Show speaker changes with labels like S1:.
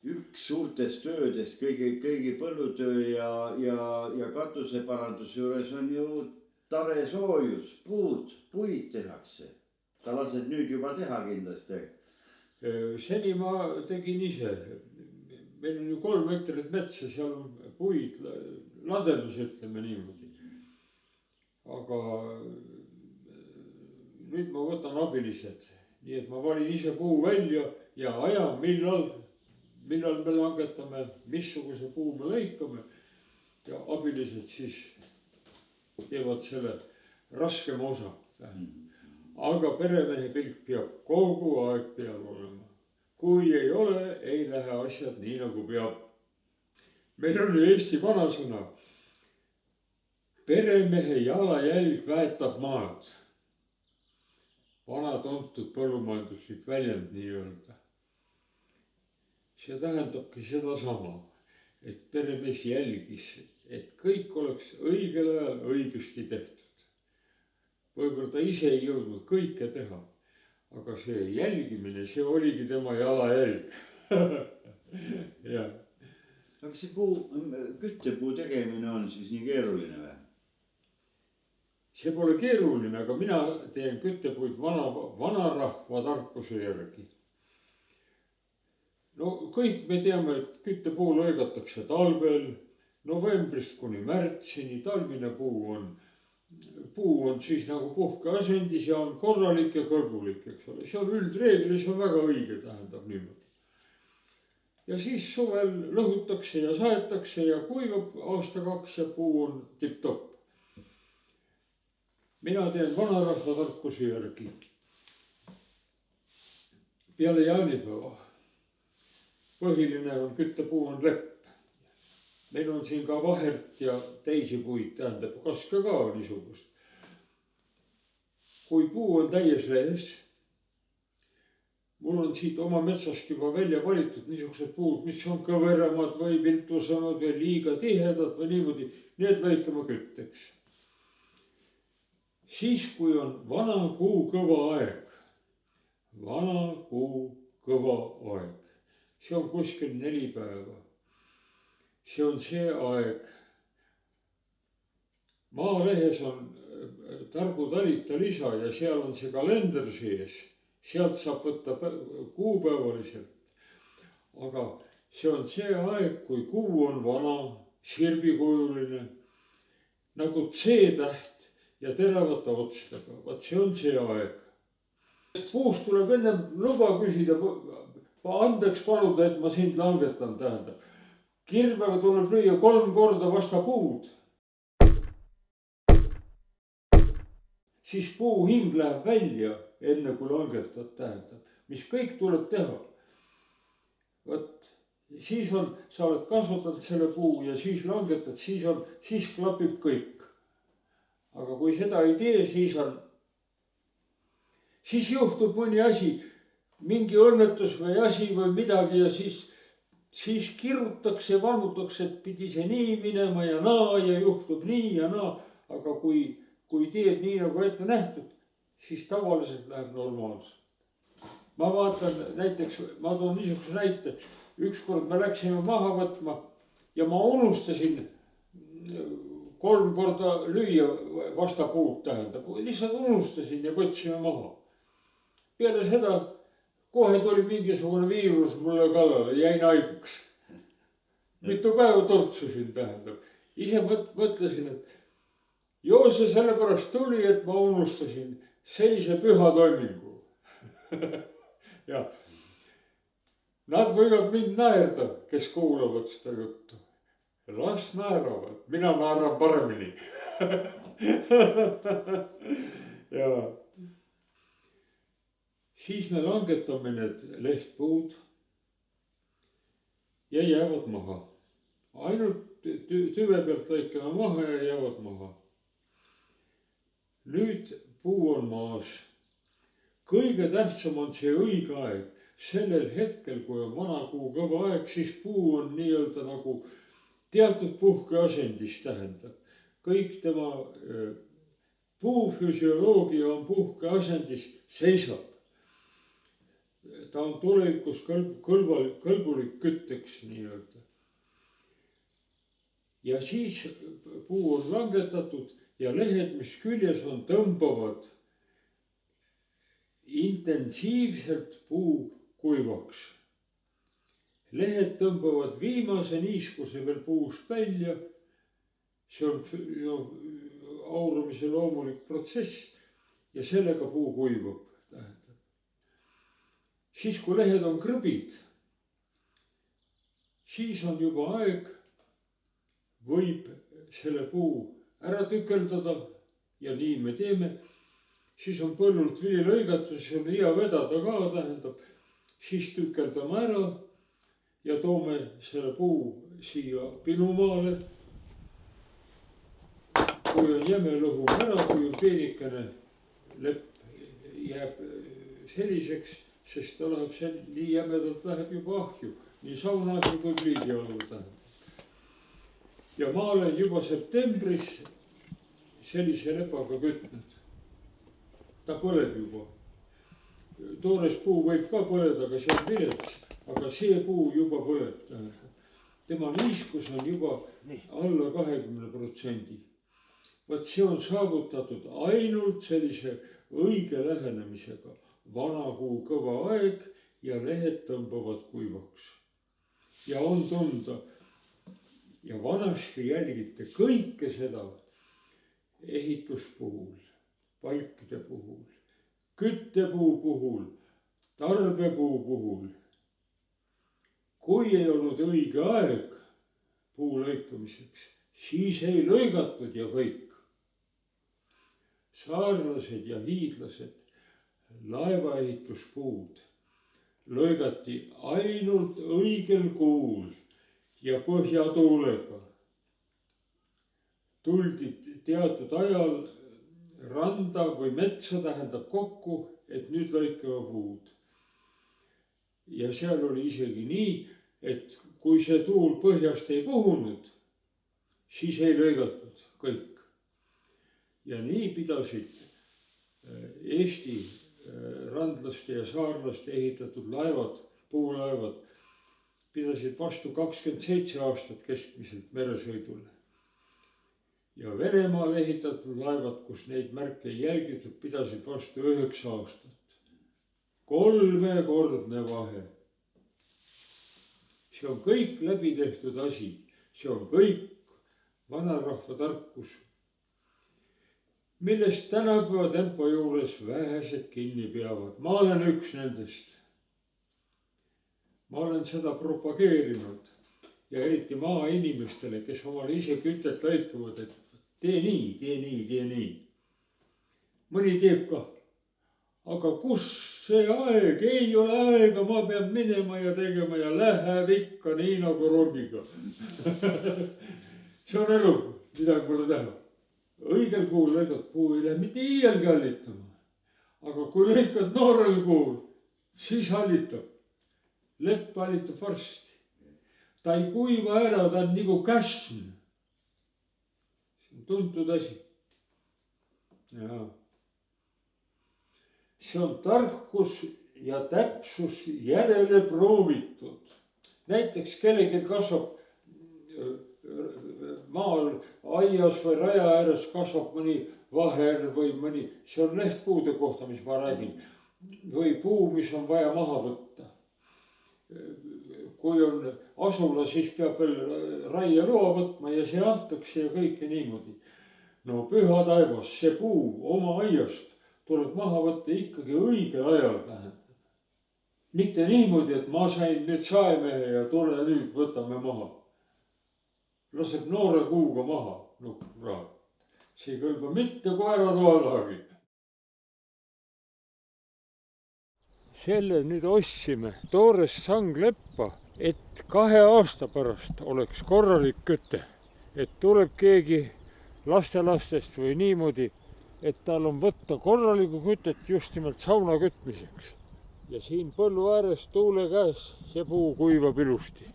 S1: üks suurtest töödest, kõigi põllutöö ja katuseparanduse juures on ju taresoojus, puid tehakse. Sa lased nüüd juba teha kindlasti.
S2: Seni ma tegin ise. Meil on ju 3 hektarit metsa, seal on puid, ladendus, ütleme niimoodi. Aga nüüd ma võtan abilised, nii et ma valin ise puu välja ja ajan, millal me langetame, missuguse puu me lõikame ja abilised siis teevad selle raskema osa. Aga peremehe pilk peab kogu aeg peal olema. Kui ei ole, ei lähe asjad nii nagu peab. Meil on Eesti vanasõna. Peremehe jalajälg väetab maad. Vana tuntud põllumajanduslik väljend nii-öelda. See tähendabki seda sama, et peremees jälgis, et kõik oleks õigel ajal õigesti tehtud. Võib-olla ta ise ei jõudnud kõike teha, aga see jälgimine, see oligi tema jalajälg.
S1: Aga see küttepuu tegemine on siis nii keeruline või?
S2: See pole keeruline, aga mina teen küttepuid vanarahva tarkuse järgi. No kõik me teame, et küttepuu lõigatakse talvel, novembrist kuni märtsini, talvine puu on siis nagu puhkeasendis ja on korralik ja kõrgulik, eks ole. See on üldreegel ja see on väga õige, tähendab niimoodi. Ja siis suvel lõhutakse ja saetakse ja kuivab aasta-2 ja puu on tipp-topp. Mina teen vanarahva tarkuse järgi. Peale jaanipäeva. Põhiline on küttepuu on lepp. Meil on siin ka vahert ja teisi puid, tähendab kaske ka niisugust. Kui puu on täies lehes, mul on siit oma metsast juba välja valitud niisugused puud, mis on kõveramad või viltusamad või liiga tihedad või niimoodi, need lõikame kütteks. Siis, kui on vana kuu kõva aeg, see on kuskil 4 päeva. See on see aeg. Maalehes on Targu talita lisa ja seal on see kalender sees. Sealt saab võtta kuupäevaliselt. Aga see on see aeg, kui kuu on vana, sirbikujuline, nagu C-täht ja teravate otstega. Vaat see on see aeg. Puust tuleb enne luba küsida, andeks paluda, et ma sind langetan, tähendab. Kirvega tuleb lüüa 3 korda vasta puud. Siis puu hing läheb välja, enne kui langetad, tähendab. Mis kõik tuleb teha. Võt, siis sa oled kasvatanud selle puu ja siis langetad, siis klapib kõik. Aga kui seda ei tee, siis juhtub mõni asi, mingi õnnetus või asi või midagi ja siis kirutakse, valmutakse, et pidi see nii minema ja naa ja juhtub nii ja naa. Aga kui teed nii nagu ette nähtud, siis tavaliselt läheb normaalselt. Ma vaatan näiteks, ma toon niisuguse näite. Ükskord me läksime maha võtma ja ma unustasin 3 korda lüüa vasta puud, tähendab. Lihtsalt unustasin ja võtsime maha. Peale seda kohe tuli mingisugune viirus mulle kallale, jäin haiguks. Mitu päeva tortsusin, tähendab. Ise mõtlesin, et joo see sellepärast tuli, et ma unustasin sellise püha toimingu. Ja nad võivad mind naerda, kes kuulavad seda juttu. Las naeravad, mina naeran paremini. Ja siis me langetame need lehtpuud ja jäävad maha. Ainult tüve pealt lõikame maha ja jäävad maha. Nüüd puu on maas. Kõige tähtsam on see õige aeg. Sellel hetkel, kui on vana kuu kõva aeg, siis puu on nii-öelda nagu teatud puhkeasendis, tähendab. Kõik tema puufüsioloogia on puhkeasendis, seisab. ta on tulevikus kõlbulik kütteks nii-öelda. ja siis puu on langetatud ja lehed, mis küljes on, tõmbavad intensiivselt puu kuivaks. Lehed tõmbavad viimase niiskuse veel puust välja. See on aurumise loomulik protsess ja sellega puu kuivab. Siis kui lehed on krõbid, siis on juba aeg, võib selle puu ära tükeldada ja nii me teeme. Siis on põllult vili lõigatud, see on hea vedada ka, tähendab. Siis tükeldame ära ja toome selle puu siia pinumaale. Kui on jäme, lõhume ära, kui on peenikene lepp jääb selliseks, sest ta läheb nii jämedalt läheb juba ahju, nii saunaahju kui pliidi all tähendab. Ja ma olen juba septembris sellise lepaga kütnud. Ta põleb juba. Toores puu võib ka põleda, aga see on vilets, aga see puu juba põleb tähendab. Tema niiskus on juba alla 20%. Vaat see on saavutatud ainult sellise õige lähenemisega. Vana kuu kõva aeg ja lehed tõmbavad kuivaks. Ja on tunda. Ja vanasti jälgite kõike seda ehituspuhul, palkide puhul, küttepuu puhul, tarbepuu puhul. Kui ei olnud õige aeg puu lõikamiseks, siis ei lõigatud ja kõik. Saarlased ja hiidlased, laevaehituspuud lõigati ainult õigel kuul ja põhjatuulega. Tuldi teatud ajal randa või metsa tähendab kokku, et nüüd lõikame puud. Ja seal oli isegi nii, et kui see tuul põhjast ei puhunud, siis ei lõigatud kõik. Ja nii pidasid Eesti randlaste ja saarlaste ehitatud laevad, puulaevad, pidasid vastu 27 aastat keskmiselt meresõidule. Ja Venemaal ehitatud laevad, kus neid märke ei jälgitud, pidasid vastu 9 aastat. 3-kordne vahe. See on kõik läbi tehtud asi. See on kõik vanarahva tarkus, millest tänapäeva tempo juures vähesed kinni peavad. Ma olen üks nendest. Ma olen seda propageerinud ja eriti maainimestele, kes omal ise kütet lõikavad, et tee nii, tee nii, tee nii. Mõni teeb ka. Aga kus see aeg? Ei ole aega, ma pean minema ja tegema ja läheb ikka nii nagu rongiga. See on elu, midagi pole teha. Õigel kuul lõigad puu ei lähe mitte iialgi hallitama. Aga kui lõikad noorel kuul, siis hallitab. Lepp hallitab varsti. Ta ei kuiva ära, ta on nagu käsn. See on tuntud asi. Ja. See on tarkus ja täpsus järele proovitud. Näiteks kellelgi kasvab maal aias või raja ääres kasvab mõni vaher või mõni, see on lehtpuude kohta, mis ma räägin, või puu, mis on vaja maha võtta. Kui on asula, siis peab veel raieloa võtma ja see antakse ja kõike niimoodi. No püha taevas, see puu oma aiast tuleb maha võtta ikkagi õigel ajal tähendab. Mitte niimoodi, et ma sain nüüd saemehe ja tule nüüd võtame maha. Laseb noore kuuga maha. No kurat, see ei kõlba mitte koeratoalagi. Selle nüüd ostsime toores sangleppa, et 2 aasta pärast oleks korralik küte. Et tuleb keegi lastelastest või niimoodi, et tal on võtta korralikku kütet just nimelt sauna kütmiseks. Ja siin põllu ääres tuule käes see puu kuivab ilusti.